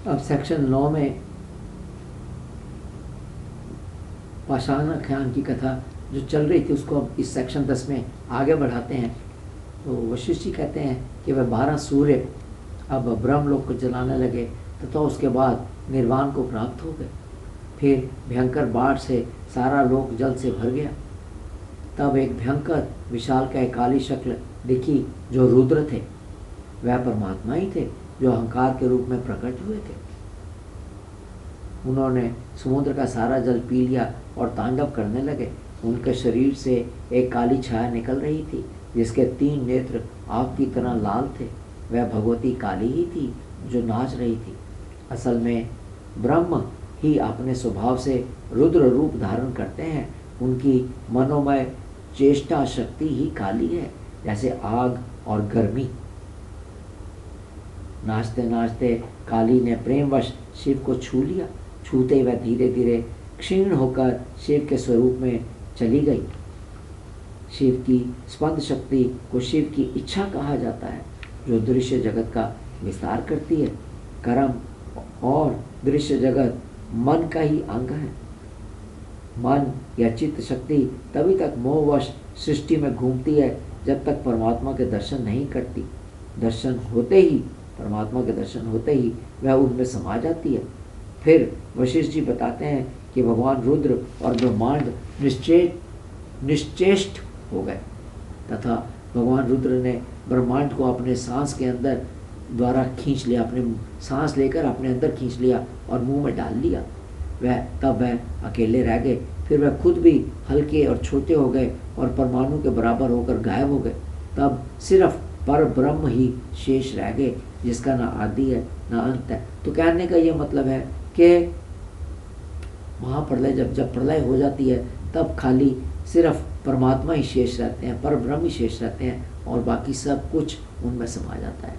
अब सेक्शन 9 में पाषाण आख्यान की कथा जो चल रही थी उसको अब इस सेक्शन 10 में आगे बढ़ाते हैं। तो वशिष्ठ जी कहते हैं कि वह 12 सूर्य अब ब्रह्मलोक को जलाने लगे तथा उसके बाद निर्वाण को प्राप्त हो गए। फिर भयंकर बाढ़ से सारा लोक जल से भर गया। तब एक भयंकर विशालकाय काली शक्ल दिखी जो रुद्र थे। वह परमात्मा ही थे जो अहंकार के रूप में प्रकट हुए थे। उन्होंने समुद्र का सारा जल पी लिया और तांडव करने लगे। उनके शरीर से एक काली छाया निकल रही थी जिसके 3 नेत्र आग की तरह लाल थे। वह भगवती काली ही थी जो नाच रही थी। असल में ब्रह्म ही अपने स्वभाव से रुद्र रूप धारण करते हैं। उनकी मनोमय चेष्टा शक्ति ही काली है, जैसे आग और गर्मी। नाचते नाचते काली ने प्रेमवश शिव को छू लिया। छूते वह धीरे धीरे क्षीण होकर शिव के स्वरूप में चली गई। शिव की स्पंद शक्ति को शिव की इच्छा कहा जाता है जो दृश्य जगत का विस्तार करती है। कर्म और दृश्य जगत मन का ही अंग है। मन या चित्त शक्ति तभी तक मोहवश सृष्टि में घूमती है जब तक परमात्मा के दर्शन नहीं करती। दर्शन होते ही, परमात्मा के दर्शन होते ही वह उनमें समा जाती है। फिर वशिष्ठ जी बताते हैं कि भगवान रुद्र और ब्रह्मांड निश्चेष्ट हो गए तथा भगवान रुद्र ने ब्रह्मांड को अपने सांस के अंदर द्वारा खींच लिया, अपने सांस लेकर अपने अंदर खींच लिया और मुंह में डाल लिया। तब वह अकेले रह गए। फिर वह खुद भी हल्के और छोटे हो गए और परमाणु के बराबर होकर गायब हो गए। तब सिर्फ पर ब्रह्म ही शेष रह गए जिसका ना आदि है ना अंत है। तो कहने का ये मतलब है कि महाप्रलय जब प्रलय हो जाती है तब खाली सिर्फ परमात्मा ही शेष रहते हैं, पर ब्रह्म ही शेष रहते हैं और बाकी सब कुछ उनमें समा जाता है।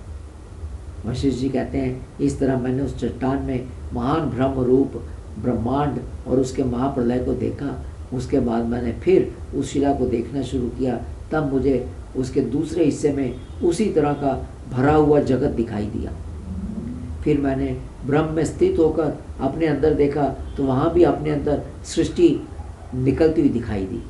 वशिष्ठ जी कहते हैं इस तरह मैंने उस चट्टान में महान ब्रह्म रूप ब्रह्मांड और उसके महाप्रलय को देखा। उसके बाद मैंने फिर उस शिला को देखना शुरू किया। तब मुझे उसके दूसरे हिस्से में उसी तरह का भरा हुआ जगत दिखाई दिया। फिर मैंने ब्रह्म में स्थित होकर अपने अंदर देखा तो वहाँ भी अपने अंदर सृष्टि निकलती हुई दिखाई दी।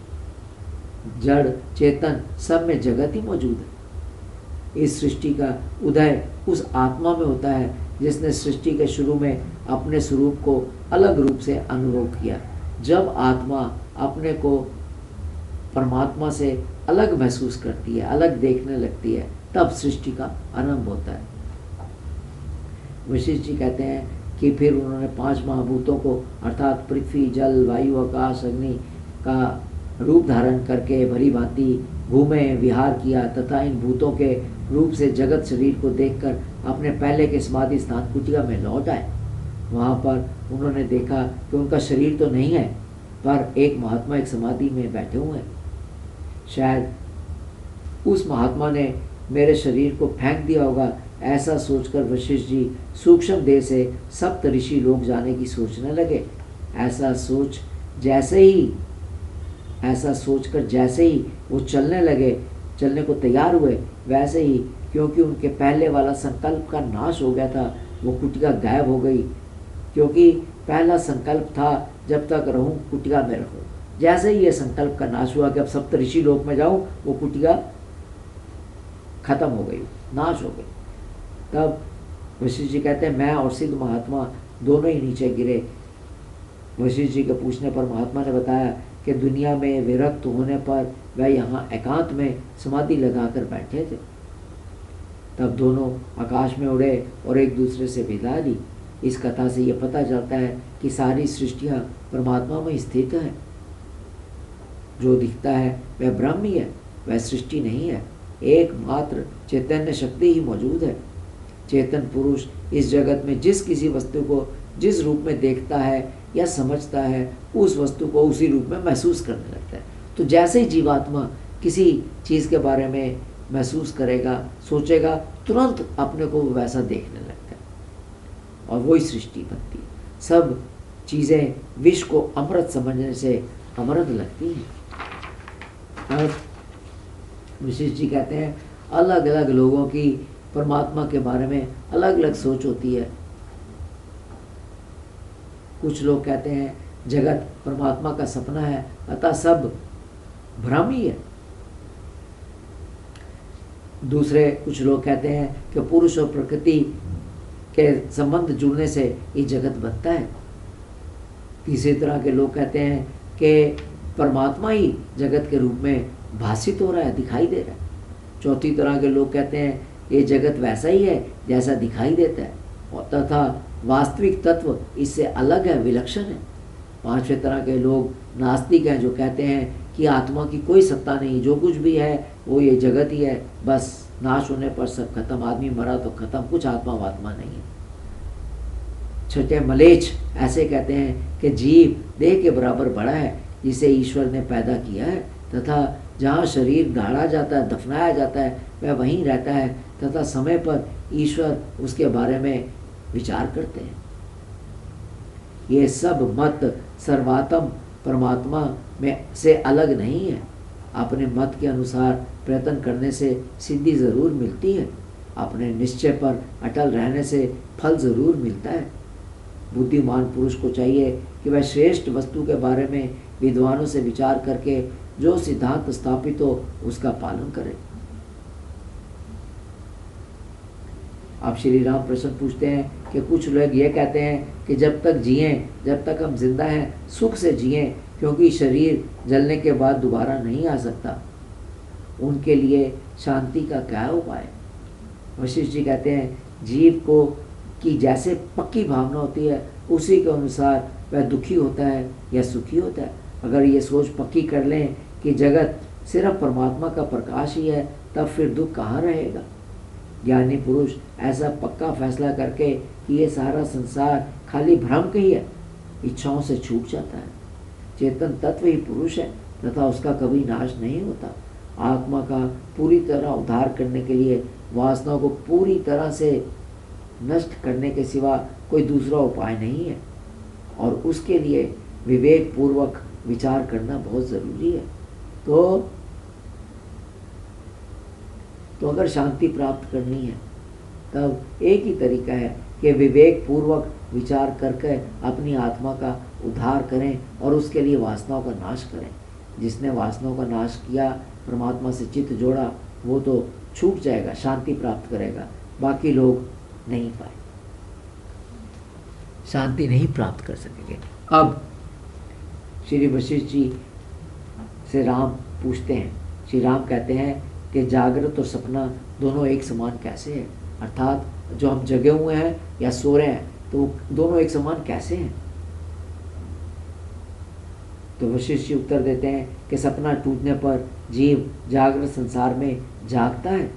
जड़ चेतन सब में जगत ही मौजूद है। इस सृष्टि का उदय उस आत्मा में होता है जिसने सृष्टि के शुरू में अपने स्वरूप को अलग रूप से अनुभव किया। जब आत्मा अपने को परमात्मा से अलग महसूस करती है, अलग देखने लगती है, तब सृष्टि का आरंभ होता है। वशिष्ठ जी कहते हैं कि फिर उन्होंने 5 महाभूतों को अर्थात पृथ्वी, जल, वायु, आकाश, अग्नि का रूप धारण करके भली भांति घूमे, विहार किया तथा इन भूतों के रूप से जगत शरीर को देखकर अपने पहले के समाधि स्थान कुटिया में लौट आए। वहाँ पर उन्होंने देखा कि उनका शरीर तो नहीं है, पर एक महात्मा एक समाधि में बैठे हुए हैं। शायद उस महात्मा ने मेरे शरीर को फेंक दिया होगा, ऐसा सोचकर वशिष्ठ जी सूक्ष्म देह से सप्त ऋषि लोग जाने की सोचने लगे। ऐसा सोचकर जैसे ही वो चलने को तैयार हुए, वैसे ही क्योंकि उनके पहले वाला संकल्प का नाश हो गया था, वो कुटिया गायब हो गई। क्योंकि पहला संकल्प था जब तक रहूं कुटिया में रहूं। जैसे ही ये संकल्प का नाश हुआ कि अब सप्त ऋषि लोक में जाऊं, वो कुटिया खत्म हो गई, नाश हो गई। तब वशिष्ठ जी कहते हैं मैं और सिद्ध महात्मा दोनों ही नीचे गिरे। वशिष्ठ जी के पूछने पर महात्मा ने बताया कि दुनिया में विरक्त होने पर वह यहाँ एकांत में समाधि लगाकर बैठे थे। तब दोनों आकाश में उड़े और एक दूसरे से विदा ली। इस कथा से यह पता चलता है कि सारी सृष्टियाँ परमात्मा में स्थित है। जो दिखता है वह ब्रह्म ही है, वह सृष्टि नहीं है। एकमात्र चैतन्य शक्ति ही मौजूद है। चेतन पुरुष इस जगत में जिस किसी वस्तु को जिस रूप में देखता है या समझता है, उस वस्तु को उसी रूप में महसूस करने लगता है। तो जैसे ही जीवात्मा किसी चीज़ के बारे में महसूस करेगा, सोचेगा, तुरंत अपने को वैसा देखने लगता है और वही सृष्टि बनती है। सब चीज़ें विष को अमृत समझने से अमृत लगती हैं। और वशिष्ठ जी कहते हैं अलग अलग लोगों की परमात्मा के बारे में अलग अलग सोच होती है। कुछ लोग कहते हैं जगत परमात्मा का सपना है, अतः सब भ्रम ही है। दूसरे कुछ लोग कहते हैं कि पुरुष और प्रकृति के संबंध जुड़ने से ये जगत बनता है। तीसरी तरह के लोग कहते हैं कि परमात्मा ही जगत के रूप में भासित हो रहा है, दिखाई दे रहा है। चौथी तरह के लोग कहते हैं ये जगत वैसा ही है जैसा दिखाई देता है, और तथा वास्तविक तत्व इससे अलग है, विलक्षण है। पांचवें तरह के लोग नास्तिक हैं, जो कहते हैं कि आत्मा की कोई सत्ता नहीं, जो कुछ भी है वो ये जगत ही है, बस नाश होने पर सब खत्म, आदमी मरा तो खत्म, कुछ आत्मा वात्मा नहीं है। छठे मलेच्छ ऐसे कहते हैं कि जीव देह के बराबर बड़ा है जिसे ईश्वर ने पैदा किया है, तथा जहाँ शरीर गाड़ा जाता है, दफनाया जाता है, वह वहीं रहता है, तथा समय पर ईश्वर उसके बारे में विचार करते हैं। ये सब मत सर्वात्म परमात्मा में से अलग नहीं है। अपने मत के अनुसार प्रयत्न करने से सिद्धि ज़रूर मिलती है, अपने निश्चय पर अटल रहने से फल ज़रूर मिलता है। बुद्धिमान पुरुष को चाहिए कि वह श्रेष्ठ वस्तु के बारे में विद्वानों से विचार करके जो सिद्धांत स्थापित हो उसका पालन करे। अब श्री राम प्रश्न पूछते हैं कि कुछ लोग ये कहते हैं कि जब तक जिए, जब तक हम जिंदा हैं, सुख से जिए, क्योंकि शरीर जलने के बाद दोबारा नहीं आ सकता। उनके लिए शांति का क्या उपाय? वशिष्ठ जी कहते हैं जीव को कि जैसे पक्की भावना होती है उसी के अनुसार वह दुखी होता है या सुखी होता है। अगर ये सोच पक्की कर लें कि जगत सिर्फ परमात्मा का प्रकाश ही है, तब फिर दुख कहाँ रहेगा। ज्ञानी पुरुष ऐसा पक्का फैसला करके कि ये सारा संसार खाली भ्रम का ही है, इच्छाओं से छूट जाता है। चेतन तत्व ही पुरुष है तथा उसका कभी नाश नहीं होता। आत्मा का पूरी तरह उद्धार करने के लिए वासनाओं को पूरी तरह से नष्ट करने के सिवा कोई दूसरा उपाय नहीं है, और उसके लिए विवेक पूर्वक विचार करना बहुत ज़रूरी है। तो अगर शांति प्राप्त करनी है तब एक ही तरीका है कि विवेक पूर्वक विचार करके अपनी आत्मा का उद्धार करें और उसके लिए वासनाओं का नाश करें। जिसने वासनाओं का नाश किया, परमात्मा से चित्त जोड़ा, वो तो छूट जाएगा, शांति प्राप्त करेगा। बाकी लोग नहीं पाए, शांति नहीं प्राप्त कर सकेंगे। अब श्री वशिष्ठ जी से राम पूछते हैं। श्री राम कहते हैं कि जागृत और सपना दोनों एक समान कैसे है, अर्थात जो हम जगे हुए हैं या सो रहे हैं तो दोनों एक समान कैसे हैं। तो वशिष्ठ जी उत्तर देते हैं कि सपना टूटने पर जीव जागृत संसार में जागता है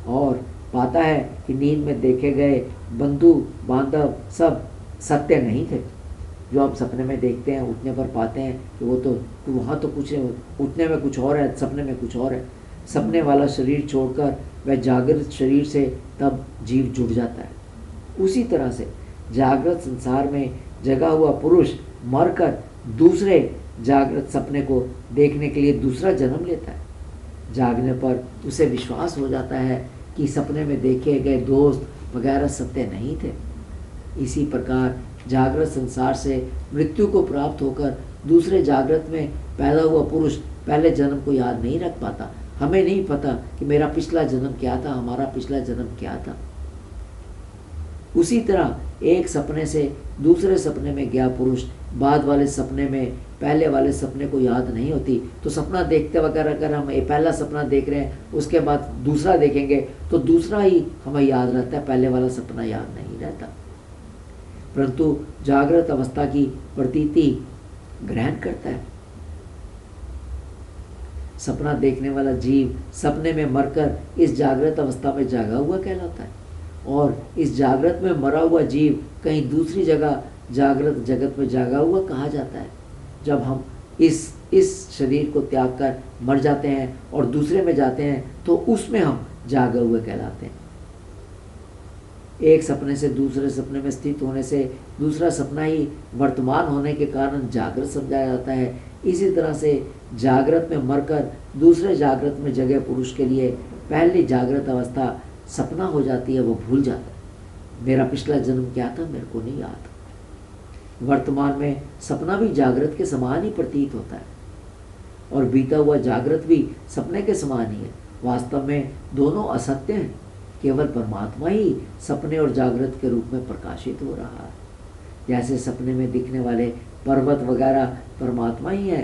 और पाता है कि नींद में देखे गए बंधु बांधव सब सत्य नहीं थे। जो हम सपने में देखते हैं, उठने पर पाते हैं कि वो तो वहाँ तो कुछ है, उठने में कुछ और है, सपने में कुछ और है। सपने वाला शरीर छोड़कर वह जागृत शरीर से तब जीव जुड़ जाता है। उसी तरह से जागृत संसार में जगा हुआ पुरुष मरकर दूसरे जागृत सपने को देखने के लिए दूसरा जन्म लेता है। जागने पर उसे विश्वास हो जाता है कि सपने में देखे गए दोस्त वगैरह सत्य नहीं थे। इसी प्रकार जागृत संसार से मृत्यु को प्राप्त होकर दूसरे जागृत में पैदा हुआ पुरुष पहले जन्म को याद नहीं रख पाता। हमें नहीं पता कि मेरा पिछला जन्म क्या था, हमारा पिछला जन्म क्या था। उसी तरह एक सपने से दूसरे सपने में गया पुरुष बाद वाले सपने में पहले वाले सपने को याद नहीं होती। तो सपना देखते वक्त अगर हम ये पहला सपना देख रहे हैं, उसके बाद दूसरा देखेंगे तो दूसरा ही हमें याद रहता है, पहले वाला सपना याद नहीं रहता। परंतु जागृत अवस्था की प्रतीति ग्रहण करता है। सपना देखने वाला जीव सपने में मरकर इस जागृत अवस्था में जागा हुआ कहलाता है, और इस जागृत में मरा हुआ जीव कहीं दूसरी जगह जागृत जगत में जागा हुआ कहा जाता है। जब हम इस शरीर को त्याग कर मर जाते हैं और दूसरे में जाते हैं तो उसमें हम जागे हुए कहलाते हैं। एक सपने से दूसरे सपने में स्थित होने से दूसरा सपना ही वर्तमान होने के कारण जागृत समझा जाता है। इसी तरह से जागृत में मरकर दूसरे जागृत में जगे पुरुष के लिए पहली जागृत अवस्था सपना हो जाती है, वो भूल जाता है। मेरा पिछला जन्म क्या था मेरे को नहीं याद। वर्तमान में सपना भी जागृत के समान ही प्रतीत होता है और बीता हुआ जागृत भी सपने के समान ही है। वास्तव में दोनों असत्य हैं, केवल परमात्मा ही सपने और जागृत के रूप में प्रकाशित हो रहा है। जैसे सपने में दिखने वाले पर्वत वगैरह परमात्मा ही है,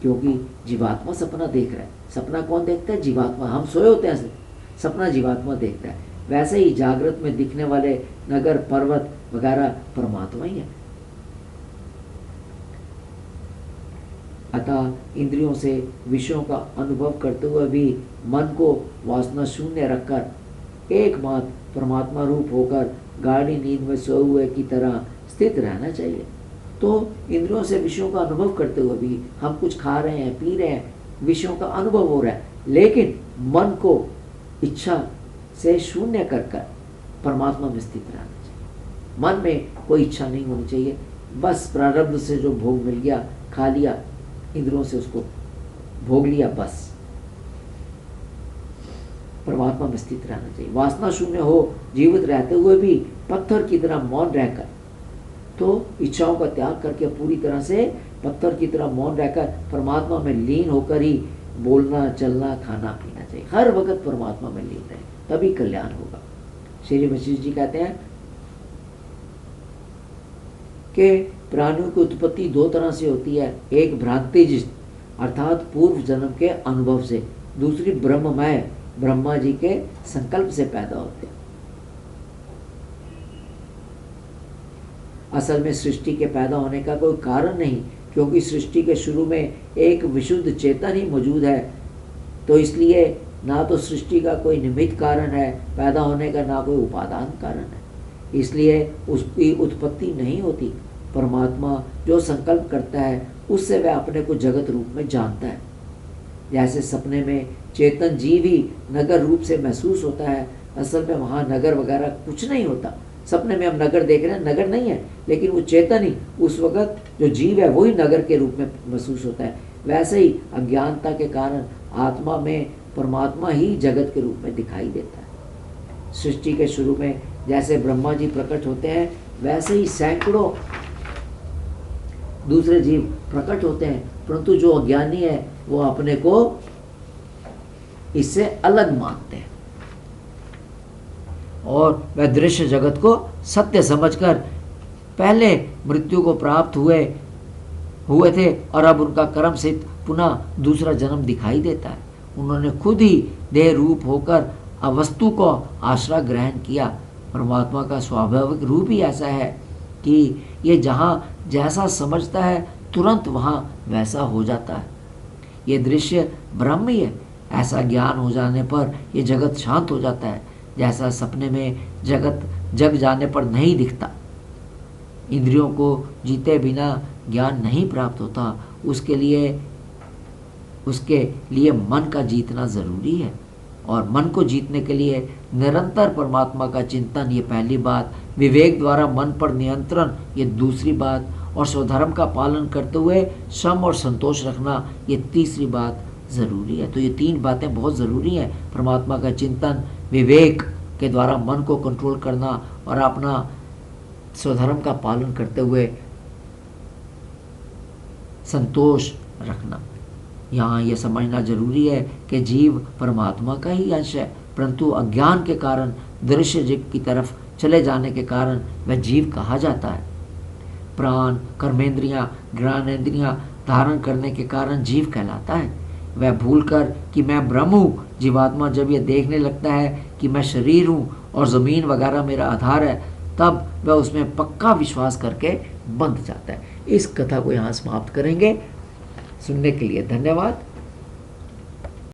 क्योंकि जीवात्मा सपना देख रहा है। सपना कौन देखता है? जीवात्मा। हम सोए होते हैं, सपना जीवात्मा देखता है। वैसे ही जागृत में दिखने वाले नगर पर्वत वगैरह परमात्मा ही है। अतः इंद्रियों से विषयों का अनुभव करते हुए भी मन को वासना शून्य रखकर एकमात्र परमात्मा रूप होकर गाढ़ी नींद में सोए हुए की तरह स्थित रहना चाहिए। तो इंद्रियों से विषयों का अनुभव करते हुए भी हम कुछ खा रहे हैं, पी रहे हैं, विषयों का अनुभव हो रहा है, लेकिन मन को इच्छा से शून्य कर कर परमात्मा में स्थित रहना चाहिए। मन में कोई इच्छा नहीं होनी चाहिए। बस प्रारब्ध से जो भोग मिल गया, खा लिया, इंद्रियों से उसको भोग लिया, बस परमात्मा में स्थित रहना चाहिए। वासना शून्य हो, जीवित रहते हुए भी पत्थर की तरह मौन रहकर, तो इच्छाओं का त्याग करके पूरी तरह से पत्थर की तरह मौन रहकर परमात्मा में लीन होकर ही बोलना, चलना, खाना पीना चाहिए। हर वक्त परमात्मा में लीन रहे, तभी कल्याण होगा। श्री वशिष्ठ जी कहते हैं कि प्राणियों की उत्पत्ति दो तरह से होती है। एक भ्रांतिजित अर्थात पूर्व जन्म के अनुभव से, दूसरी ब्रह्ममय ब्रह्मा जी के संकल्प से पैदा होते हैं। असल में सृष्टि के पैदा होने का कोई कारण नहीं, क्योंकि सृष्टि के शुरू में एक विशुद्ध चेतन ही मौजूद है। तो इसलिए ना तो सृष्टि का कोई निमित्त कारण है पैदा होने का, ना कोई उपादान कारण है, इसलिए उसकी उत्पत्ति नहीं होती। परमात्मा जो संकल्प करता है उससे वह अपने को जगत रूप में जानता है। जैसे सपने में चेतन जीव ही नगर रूप से महसूस होता है, असल में वहाँ नगर वगैरह कुछ नहीं होता। सपने में हम नगर देख रहे हैं, नगर नहीं है, लेकिन वो चेतन ही उस वक्त जो जीव है वही नगर के रूप में महसूस होता है। वैसे ही अज्ञानता के कारण आत्मा में परमात्मा ही जगत के रूप में दिखाई देता है। सृष्टि के शुरू में जैसे ब्रह्मा जी प्रकट होते हैं, वैसे ही सैकड़ों दूसरे जीव प्रकट होते हैं, परंतु जो अज्ञानी है वो अपने को इससे अलग मानते हैं और वह दृश्य जगत को सत्य समझकर पहले मृत्यु को प्राप्त हुए थे और अब उनका कर्म से पुनः दूसरा जन्म दिखाई देता है। उन्होंने खुद ही देह रूप होकर अवस्तु को आश्रय ग्रहण किया। परमात्मा का स्वाभाविक रूप ही ऐसा है कि ये जहाँ जैसा समझता है तुरंत वहाँ वैसा हो जाता है। ये दृश्य ब्रह्म ही है। ऐसा ज्ञान हो जाने पर ये जगत शांत हो जाता है, जैसा सपने में जगत जग जाने पर नहीं दिखता। इंद्रियों को जीते बिना ज्ञान नहीं प्राप्त होता, उसके लिए मन का जीतना ज़रूरी है। और मन को जीतने के लिए निरंतर परमात्मा का चिंतन, ये पहली बात। विवेक द्वारा मन पर नियंत्रण, ये दूसरी बात। और स्वधर्म का पालन करते हुए श्रम और संतोष रखना, ये तीसरी बात ज़रूरी है। तो ये तीन बातें बहुत ज़रूरी हैं। परमात्मा का चिंतन, विवेक के द्वारा मन को कंट्रोल करना और अपना स्वधर्म का पालन करते हुए संतोष रखना। यहाँ ये समझना जरूरी है कि जीव परमात्मा का ही अंश है, परंतु अज्ञान के कारण दृश्य जीव की तरफ चले जाने के कारण वह जीव कहा जाता है। प्राण, कर्मेंद्रियाँ, ज्ञानेंद्रियाँ धारण करने के कारण जीव कहलाता है। वह भूलकर कि मैं ब्रह्म हूँ, जीवात्मा जब यह देखने लगता है कि मैं शरीर हूँ और ज़मीन वगैरह मेरा आधार है, तब वह उसमें पक्का विश्वास करके बंध जाता है। इस कथा को यहाँ समाप्त करेंगे। सुनने के लिए धन्यवाद।